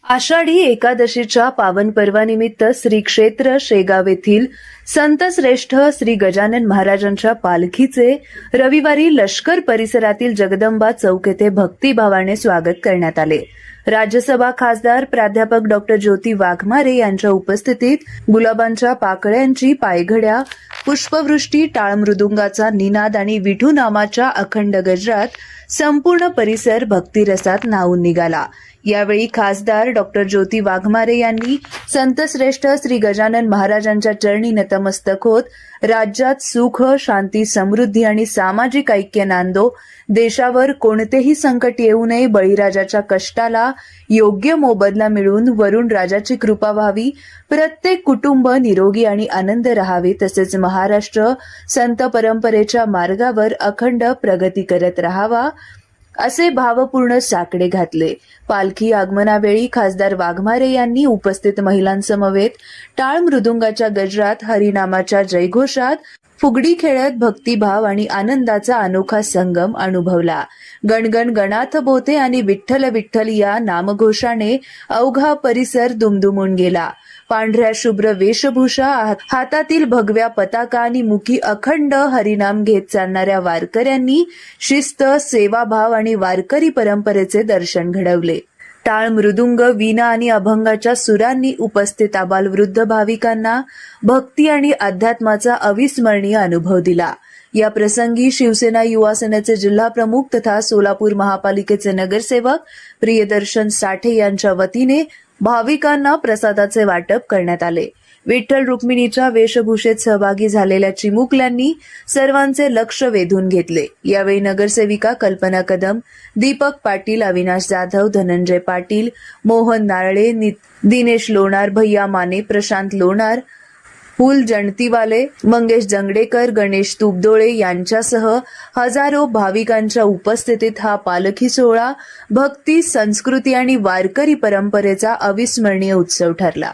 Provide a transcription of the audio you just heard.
आषाढी एकादशीच्या पावन पर्वानिमित्त श्री क्षेत्र शेगाव येथील संत श्रेष्ठ श्री गजानन महाराजांच्या पालखीचे रविवारी लष्कर परिसरातील जगदंबा चौक येथे भक्तिभावाने स्वागत करण्यात आले। राज्यसभा खासदार प्राध्यापक डॉक्टर ज्योती वाघमारे यांच्या उपस्थितीत गुलाबांच्या पाकळ्यांची पायघड्या, पुष्पवृष्टी, टाळ मृदुंगाचा निनाद आणि विठू नामाच्या अखंड गजरात संपूर्ण परिसर भक्तिरसात न्हाऊन निघाला। यावेळी खासदार डॉक्टर ज्योती वाघमारे यांनी संत श्रेष्ठ श्री गजानन महाराजांच्या चरणी नतमस्तक होत राज्यात सुख, शांती, समृद्धी आणि सामाजिक ऐक्य नांदो, देशावर कोणतेही संकट येऊ नये, बळीराजाच्या कष्टाला योग्य मोबदला मिळून वरुण राजाची कृपा व्हावी, प्रत्येक कुटुंब निरोगी आणि आनंद राहावे, तसेच महाराष्ट्र संत परंपरेच्या मार्गावर अखंड प्रगती करत राहावा असे भावपूर्ण साकडे घातले। पालखी आगमनावेळी खासदार वाघमारे यांनी उपस्थित महिलांसमवेत टाळ मृदुंगाच्या गजरात, हरिनामाच्या जयघोषात फुगडी खेळत भक्तिभाव आणि आनंदाचा अनोखा संगम अनुभवला। गणगण गणाथ बोथे आणि विठ्ठल विठ्ठल या नामघोषाने अवघा परिसर दुमदुमून गेला। पांढऱ्या शुभ्र वेशभूषा, हातातील भगव्या पताका आणि मुखी अखंड हरिनाम घेत चालणाऱ्या वारकऱ्यांनी शिस्त, सेवाभाव आणि वारकरी परंपरेचे दर्शन घडवले। टाळ, मृदुंग, वीणा आणि अभंगाच्या सुरांनी उपस्थित आबालवृद्ध भाविकांना भक्ती आणि अध्यात्माचा अविस्मरणीय अनुभव दिला। या प्रसंगी शिवसेना युवा सेनेचे जिल्हा प्रमुख तथा सोलापूर महापालिकेचे नगरसेवक प्रियदर्शन साठे यांच्या वतीने भाविकांना प्रसादाचे वाटप करण्यात आले। विठ्ठल रुक्मिणीच्या वेशभूषेत सहभागी झालेल्या चिमुकल्यांनी सर्वांचे लक्ष वेधून घेतले। यावेळी नगरसेविका कल्पना कदम, दीपक पाटील, अविनाश जाधव, धनंजय पाटील, मोहन नारळे, दिनेश लोणार, भैया माने, प्रशांत लोणार, फुल जणतीवाले, मंगेश जंगडेकर, गणेश तुपदोळे यांच्यासह हजारो भाविकांच्या उपस्थितीत हा पालखी सोहळा भक्ती, संस्कृती आणि वारकरी परंपरेचा अविस्मरणीय उत्सव ठरला।